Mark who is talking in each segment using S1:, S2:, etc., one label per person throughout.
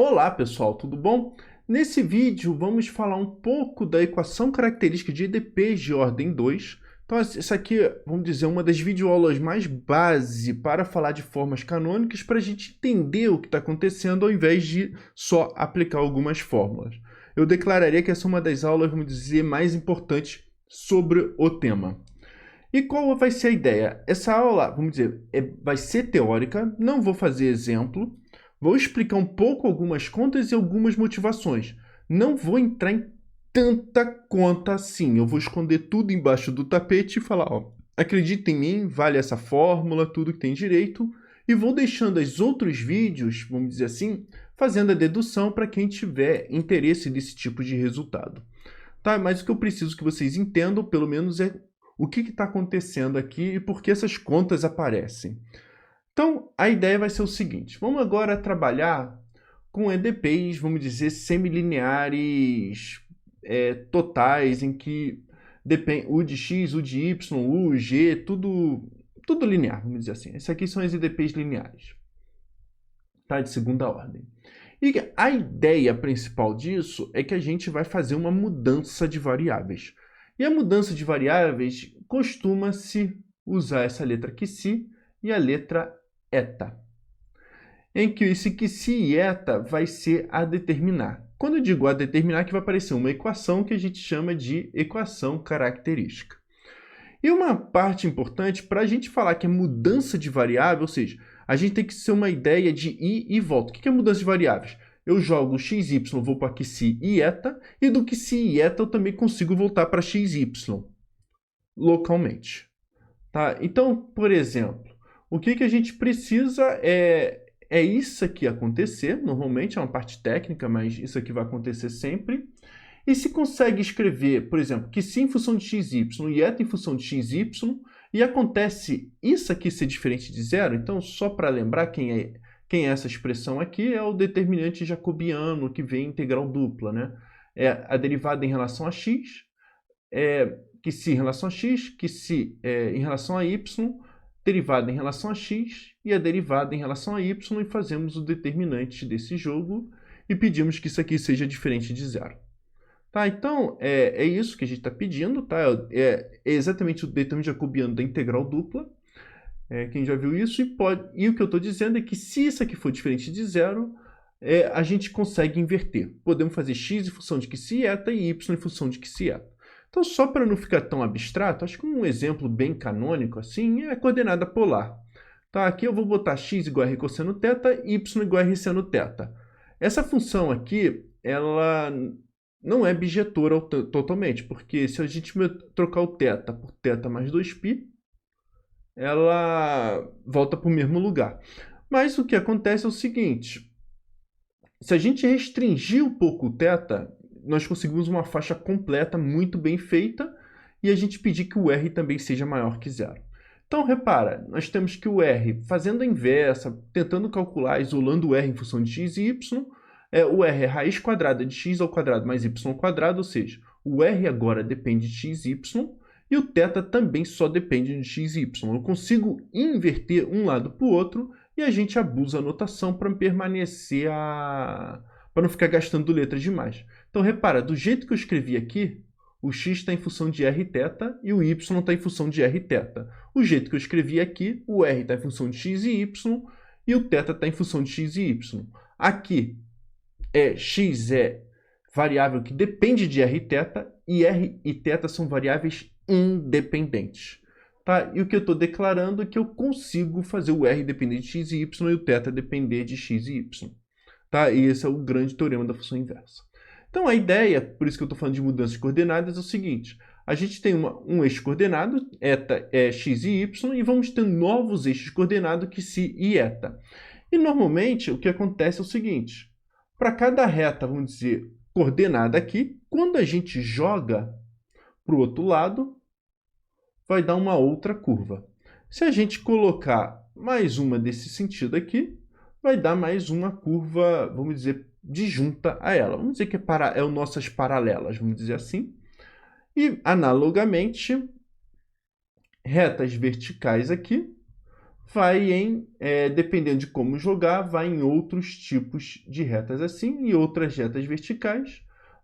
S1: Olá pessoal, tudo bom? Nesse vídeo vamos falar um pouco da equação característica de EDPs de ordem 2. Então essa aqui, vamos dizer, uma das videoaulas mais base para falar de formas canônicas para a gente entender o que está acontecendo ao invés de só aplicar algumas fórmulas. Eu declararia que essa é uma das aulas, vamos dizer, mais importantes sobre o tema. E qual vai ser a ideia? Essa aula, vamos dizer, vai ser teórica, não vou fazer exemplo, vou explicar um pouco algumas contas e algumas motivações. Não vou entrar em tanta conta assim, eu vou esconder tudo embaixo do tapete e falar, ó, acredita em mim, vale essa fórmula, tudo que tem direito, e vou deixando os outros vídeos, vamos dizer assim, fazendo a dedução para quem tiver interesse nesse tipo de resultado. Tá? Mas o que eu preciso que vocês entendam, pelo menos, é o que está acontecendo aqui e por que essas contas aparecem. Então, a ideia vai ser o seguinte, vamos agora trabalhar com EDPs, vamos dizer, semilineares totais, em que depende o de x, o de y, o, g, tudo linear, vamos dizer assim. Esses aqui são as EDPs lineares, tá? De segunda ordem. E a ideia principal disso é que a gente vai fazer uma mudança de variáveis. E a mudança de variáveis costuma-se usar essa letra que e a letra eta, em que esse que e eta vai ser a determinar. Quando eu digo a determinar, que vai aparecer uma equação que a gente chama de equação característica. E uma parte importante para a gente falar que é mudança de variável, ou seja, a gente tem que ser uma ideia de ir e volta. O que é mudança de variáveis? Eu jogo x, y, vou para que e eta, e do que e eta eu também consigo voltar para x, y, localmente. Tá? Então, por exemplo, o que a gente precisa é isso aqui acontecer, normalmente é uma parte técnica, mas isso aqui vai acontecer sempre. E se consegue escrever, por exemplo, que em função de x, y e eta em função de x, y, e acontece isso aqui ser diferente de zero, então só para lembrar quem é essa expressão aqui, é o determinante jacobiano que vem em integral dupla, né? É a derivada em relação a x, que em relação a x, que em relação a y, derivada em relação a x e a derivada em relação a y, e fazemos o determinante desse jogo e pedimos que isso aqui seja diferente de zero. Tá, então, é isso que a gente está pedindo, tá? É exatamente o determinante jacobiano da integral dupla. Quem já viu isso, e o que eu estou dizendo é que se isso aqui for diferente de zero, a gente consegue inverter. Podemos fazer x em função de que se eta e y em função de que se eta. Então, só para não ficar tão abstrato, acho que um exemplo bem canônico assim é a coordenada polar. Tá, aqui eu vou botar x igual a r cosseno θ, y igual a r seno θ. Essa função aqui, ela não é bijetora totalmente, porque se a gente trocar o θ por θ mais 2π, ela volta para o mesmo lugar. Mas o que acontece é o seguinte, se a gente restringir um pouco o θ, nós conseguimos uma faixa completa muito bem feita e a gente pedir que o r também seja maior que zero. Então, repara, nós temos que o r, fazendo a inversa, tentando calcular, isolando o r em função de x e y, o r é raiz quadrada de x ao quadrado mais y ao quadrado, ou seja, o r agora depende de x e y, e o θ também só depende de x e y. Eu consigo inverter um lado para o outro e a gente abusa a notação para permanecer para não ficar gastando letras demais. Então, repara, do jeito que eu escrevi aqui, o x está em função de rθ e o y está em função de rθ. O jeito que eu escrevi aqui, o r está em função de x e y e o θ está em função de x e y. Aqui, x é variável que depende de rθ e r e θ são variáveis independentes. Tá? E o que eu estou declarando é que eu consigo fazer o r depender de x e y e o θ depender de x e y. Tá? E esse é o grande teorema da função inversa. Então a ideia, por isso que eu estou falando de mudança de coordenadas, é o seguinte. A gente tem um eixo coordenado, eta é x e y, e vamos ter novos eixos coordenados que si e eta. E normalmente o que acontece é o seguinte. Para cada reta, vamos dizer, coordenada aqui, quando a gente joga para o outro lado, vai dar uma outra curva. Se a gente colocar mais uma desse sentido aqui, vai dar mais uma curva, vamos dizer, disjunta a ela. Vamos dizer que é nossas paralelas, vamos dizer assim. E, analogamente, retas verticais aqui vai em, dependendo de como jogar, vai em outros tipos de retas assim, e outras retas verticais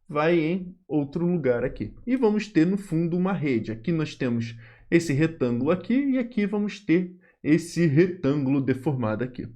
S1: vai em outro lugar aqui. E vamos ter no fundo uma rede. Aqui nós temos esse retângulo aqui, e aqui vamos ter esse retângulo deformado aqui.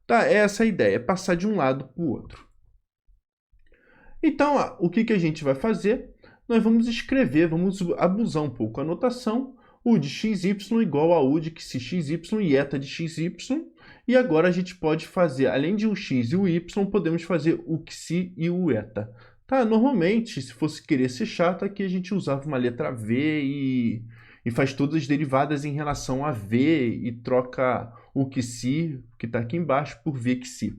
S1: Tá? Essa é a ideia, é passar de um lado para o outro. Então, o que a gente vai fazer? Nós vamos escrever, vamos abusar um pouco a notação, u de xy igual a u de xy e eta de xy. E agora a gente pode fazer, além de o x e o y, podemos fazer o xi e o eta. Tá? Normalmente, se fosse querer ser chato, aqui a gente usava uma letra V e faz todas as derivadas em relação a V e troca o xi, que está aqui embaixo, por vxi.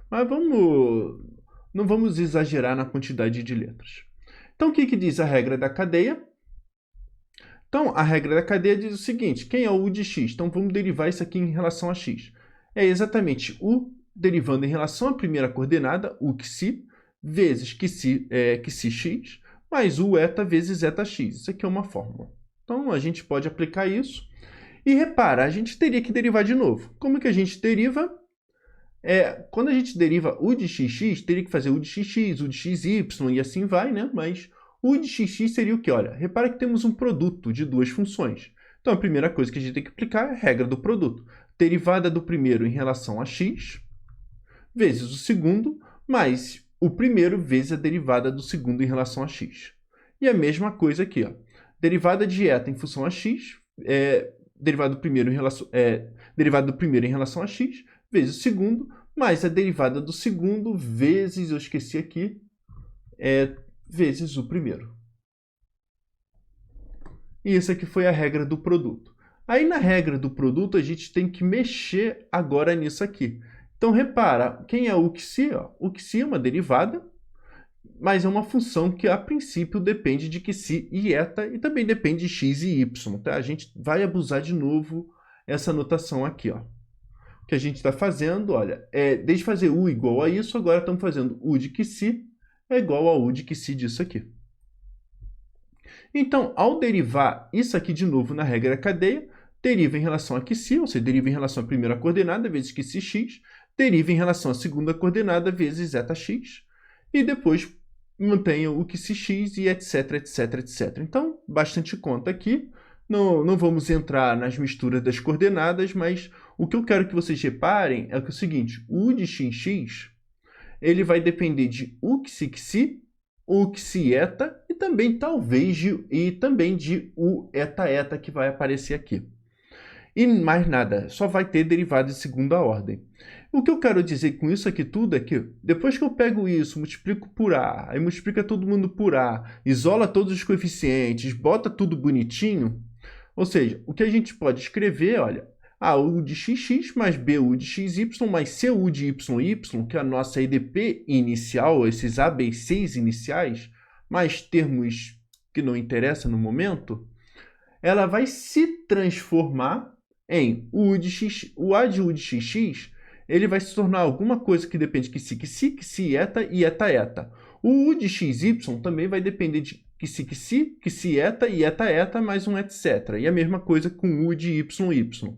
S1: Mas não vamos exagerar na quantidade de letras. Então, o que diz a regra da cadeia? Então, a regra da cadeia diz o seguinte, quem é o u de x? Então, vamos derivar isso aqui em relação a x. É exatamente u derivando em relação à primeira coordenada, u xi, vezes xi, mais u eta vezes eta x. Isso aqui é uma fórmula. Então, a gente pode aplicar isso. E repara, a gente teria que derivar de novo. Como que a gente deriva? Quando a gente deriva u de xx, teria que fazer u de xx, u de xy e assim vai, né? Mas u de xx seria o quê? Olha, repara que temos um produto de duas funções. Então, a primeira coisa que a gente tem que aplicar é a regra do produto. Derivada do primeiro em relação a x, vezes o segundo, mais o primeiro vezes a derivada do segundo em relação a x. E a mesma coisa aqui, ó. Derivada de eta em função a x, derivada do primeiro em relação a x, vezes o segundo, mais a derivada do segundo vezes, eu esqueci aqui, vezes o primeiro. E isso aqui foi a regra do produto. Aí na regra do produto a gente tem que mexer agora nisso aqui. Então repara, quem é o xi? O xi é uma derivada, mas é uma função que a princípio depende de xi e eta e também depende de x e y. Tá? A gente vai abusar de novo essa notação aqui, ó. Que a gente está fazendo, olha, desde fazer u igual a isso, agora estamos fazendo u de xi é igual a u de xi disso aqui. Então, ao derivar isso aqui de novo na regra da cadeia, deriva em relação a xi, ou seja, deriva em relação à primeira coordenada vezes xx, deriva em relação à segunda coordenada vezes zx, e depois mantenha o xx e etc, etc, etc. Então, bastante conta aqui. Não vamos entrar nas misturas das coordenadas, mas o que eu quero que vocês reparem é o seguinte, o u de xx ele vai depender de u xi, u xi eta e também talvez de u eta que vai aparecer aqui. E mais nada, só vai ter derivada de segunda ordem. O que eu quero dizer com isso aqui tudo é que depois que eu pego isso, multiplico por A, aí multiplica todo mundo por A, isola todos os coeficientes, bota tudo bonitinho, ou seja, o que a gente pode escrever, olha, u de xx mais bu de xy mais cu de yy, que é a nossa EDP inicial, esses ABCs iniciais, mais termos que não interessam no momento, ela vai se transformar em o A de u de xx, ele vai se tornar alguma coisa que depende de xi eta e eta. O u de xy também vai depender de xi eta e eta mais um etc. E a mesma coisa com u de y.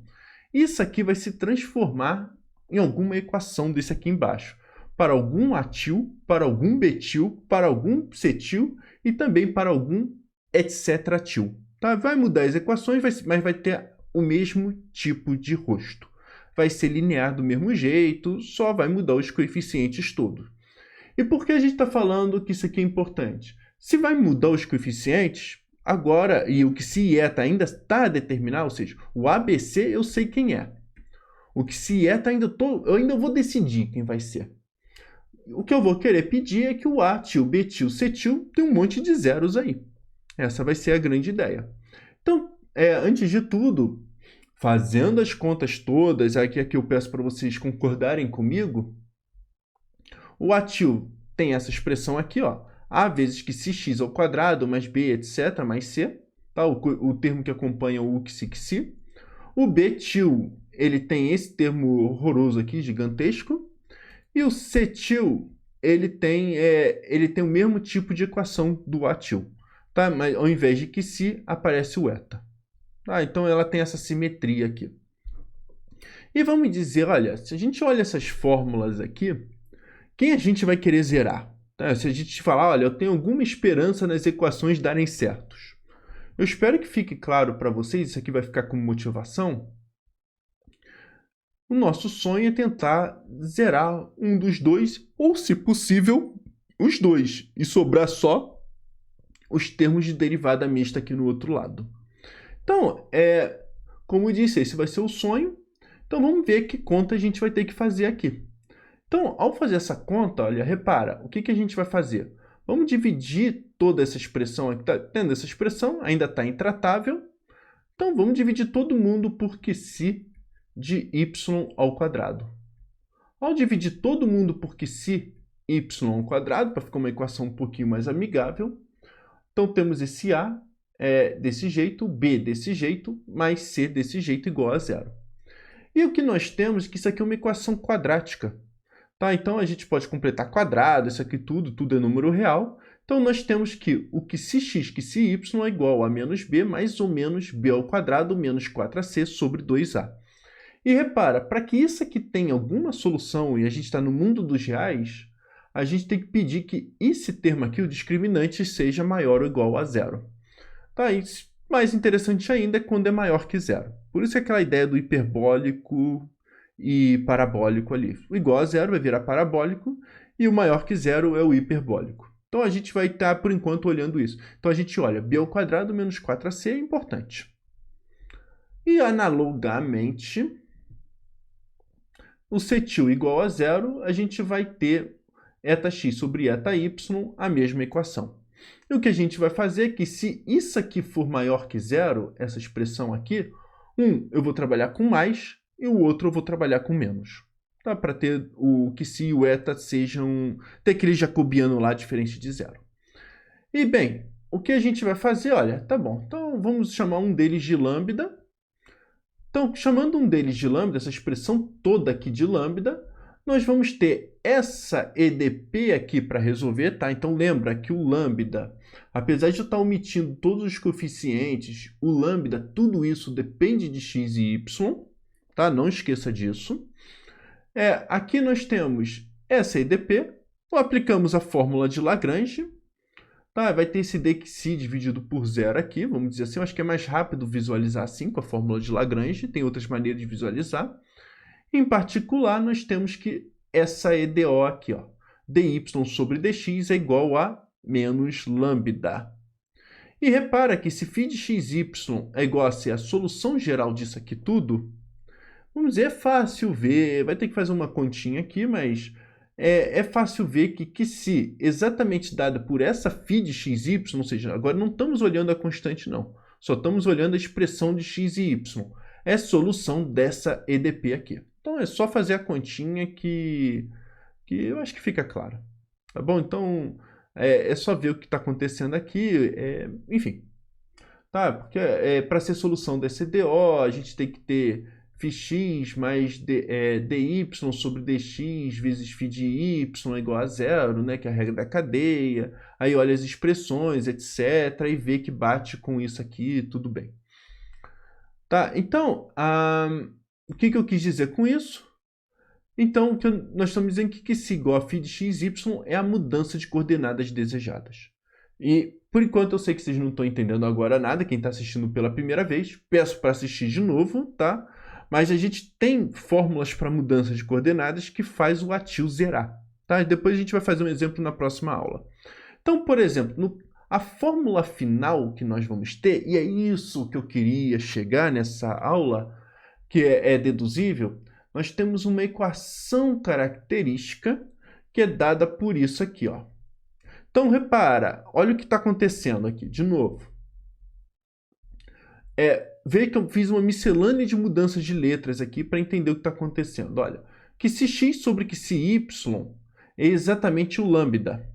S1: Isso aqui vai se transformar em alguma equação desse aqui embaixo. Para algum atil, para algum betil, para algum cetil e também para algum etc atil. Tá? Vai mudar as equações, mas vai ter o mesmo tipo de rosto. Vai ser linear do mesmo jeito, só vai mudar os coeficientes todos. E por que a gente está falando que isso aqui é importante? Se vai mudar os coeficientes, agora, e o xi e eta ainda está a determinar, ou seja, o ABC eu sei quem é. O xi e eta eu ainda vou decidir quem vai ser. O que eu vou querer pedir é que o atil, betil, cetil tem um monte de zeros aí. Essa vai ser a grande ideia. Então, antes de tudo, fazendo as contas todas, aqui eu peço para vocês concordarem comigo, o atil tem essa expressão aqui, ó, a vezes que x ao quadrado mais b, etc, mais c, tá? O termo que acompanha o xi. O betil, ele tem esse termo horroroso aqui, gigantesco, e o cetil, ele tem o mesmo tipo de equação do atil, tá? Mas ao invés de xi, aparece o eta. Então ela tem essa simetria aqui. E vamos dizer, olha, se a gente olha essas fórmulas aqui, quem a gente vai querer zerar? Tá? Se a gente falar, olha, eu tenho alguma esperança nas equações darem certos. Eu espero que fique claro para vocês, isso aqui vai ficar como motivação. O nosso sonho é tentar zerar um dos dois, ou se possível, os dois, e sobrar só os termos de derivada mista aqui no outro lado. Então, como eu disse, esse vai ser o sonho. Então, vamos ver que conta a gente vai ter que fazer aqui. Então, ao fazer essa conta, olha, repara, o que a gente vai fazer? Vamos dividir toda essa expressão aqui. Tá tendo essa expressão? Ainda está intratável. Então, vamos dividir todo mundo por QC de y ao quadrado. Ao dividir todo mundo por QC y ao quadrado, para ficar uma equação um pouquinho mais amigável, então temos esse A desse jeito, B desse jeito, mais C desse jeito igual a zero. E o que nós temos é que isso aqui é uma equação quadrática. Tá? Então, a gente pode completar quadrado, isso aqui tudo é número real. Então, nós temos que o que se x, que se y é igual a menos b, mais ou menos b ao quadrado, menos 4ac sobre 2a. E repara, para que isso aqui tenha alguma solução e a gente está no mundo dos reais, a gente tem que pedir que esse termo aqui, o discriminante, seja maior ou igual a zero. Tá? E mais interessante ainda é quando é maior que zero. Por isso é aquela ideia do hiperbólico e parabólico ali. O igual a zero vai virar parabólico e o maior que zero é o hiperbólico. Então, a gente vai estar, por enquanto, olhando isso. Então, a gente olha b ao quadrado menos 4ac é importante. E, analogamente, o cetil igual a zero, a gente vai ter etax sobre etay a mesma equação. E o que a gente vai fazer é que se isso aqui for maior que zero, essa expressão aqui, eu vou trabalhar com mais e o outro eu vou trabalhar com menos. Tá? Para ter o que se e o eta sejam... ter aquele jacobiano lá diferente de zero. E bem, o que a gente vai fazer? Olha, tá bom. Então, vamos chamar um deles de lambda. Então, chamando um deles de lambda, essa expressão toda aqui de lambda, nós vamos ter essa EDP aqui para resolver, tá? Então, lembra que o lambda, apesar de eu estar omitindo todos os coeficientes, o lambda, tudo isso depende de x e y, tá? Não esqueça disso. Aqui nós temos essa EDP, aplicamos a fórmula de Lagrange, tá? Vai ter esse dxi dividido por zero aqui, vamos dizer assim, eu acho que é mais rápido visualizar assim com a fórmula de Lagrange, tem outras maneiras de visualizar. Em particular, nós temos que essa EDO aqui, ó, dy sobre dx é igual a menos lambda. E repara que se φ de xy é igual a ser a solução geral disso aqui tudo, vamos dizer, é fácil ver, vai ter que fazer uma continha aqui, mas é fácil ver que se exatamente dada por essa φ de xy, ou seja, agora não estamos olhando a constante não, só estamos olhando a expressão de x e y, é solução dessa EDP aqui. Então, é só fazer a continha que eu acho que fica claro. Tá bom? Então, é só ver o que está acontecendo aqui. Enfim, tá? Porque para ser solução dessa EDO, a gente tem que ter φx mais dy sobre dx vezes φ de y é igual a zero, né? Que é a regra da cadeia. Aí olha as expressões, etc. E vê que bate com isso aqui, tudo bem. Tá? Então, o que eu quis dizer com isso? Então, nós estamos dizendo que se igual a φ de xy é a mudança de coordenadas desejadas. E, por enquanto, eu sei que vocês não estão entendendo agora nada, quem está assistindo pela primeira vez, peço para assistir de novo, tá? Mas a gente tem fórmulas para mudança de coordenadas que faz o ATIL zerar, tá? E depois a gente vai fazer um exemplo na próxima aula. Então, por exemplo, a fórmula final que nós vamos ter, e é isso que eu queria chegar nessa aula, que é deduzível, nós temos uma equação característica que é dada por isso aqui, ó. Então, repara, olha o que está acontecendo aqui, de novo. Vê que eu fiz uma miscelânea de mudanças de letras aqui para entender o que está acontecendo. Olha, que se x sobre que se y é exatamente o lambda.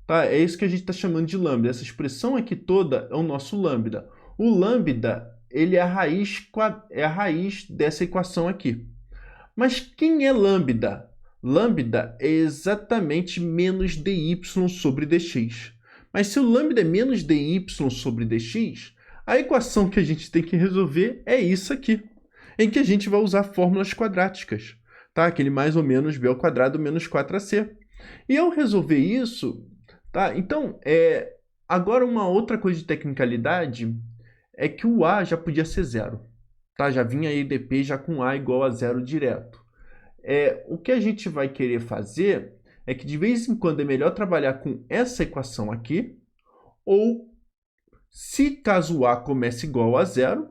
S1: Tá? É isso que a gente está chamando de lambda. Essa expressão aqui toda é o nosso lambda. O lambda, ele é a raiz dessa equação aqui. Mas quem é lambda? Lambda é exatamente menos dy sobre dx. Mas se o lambda é menos dy sobre dx, a equação que a gente tem que resolver é isso aqui. em que a gente vai usar fórmulas quadráticas, tá? Aquele mais ou menos b ao quadrado menos 4ac. E ao resolver isso, tá? Então, agora uma outra coisa de tecnicalidade é que o a já podia ser zero, tá? Já vinha a EDP já com a igual a zero direto. O que a gente vai querer fazer é que de vez em quando é melhor trabalhar com essa equação aqui, ou se caso a comece igual a zero,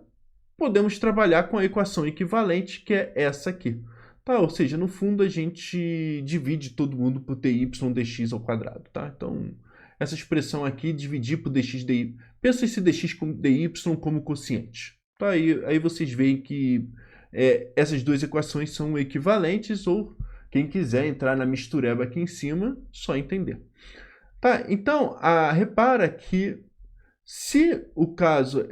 S1: podemos trabalhar com a equação equivalente, que é essa aqui. Tá? Ou seja, no fundo a gente divide todo mundo por dy dx ao quadrado. Tá? Então, essa expressão aqui, dividir por dx dy, pensa esse dx com dy como quociente. Tá? Aí vocês veem que essas duas equações são equivalentes, ou quem quiser entrar na mistureba aqui em cima, só entender. Tá? Então, repara que se o caso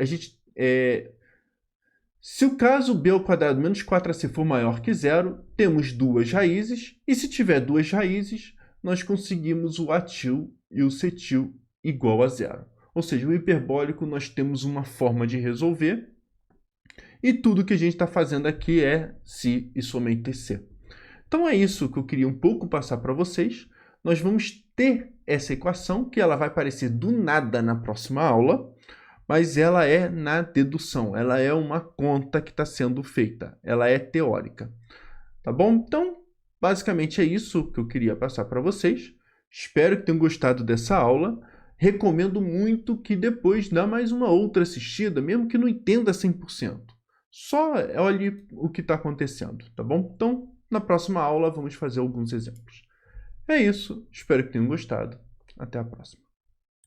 S1: b ao quadrado menos 4ac for maior que zero, temos duas raízes, e se tiver duas raízes, nós conseguimos o atil e o cetil igual a zero. Ou seja, o hiperbólico nós temos uma forma de resolver, e tudo que a gente está fazendo aqui é se e somente se. Então é isso que eu queria um pouco passar para vocês. Nós vamos ter essa equação, que ela vai aparecer do nada na próxima aula, mas ela é na dedução, ela é uma conta que está sendo feita, ela é teórica. Tá bom? Então, basicamente é isso que eu queria passar para vocês. Espero que tenham gostado dessa aula. Recomendo muito que depois dá mais uma outra assistida, mesmo que não entenda 100%. Só olhe o que está acontecendo, tá bom? Então, na próxima aula vamos fazer alguns exemplos. É isso, espero que tenham gostado. Até a próxima.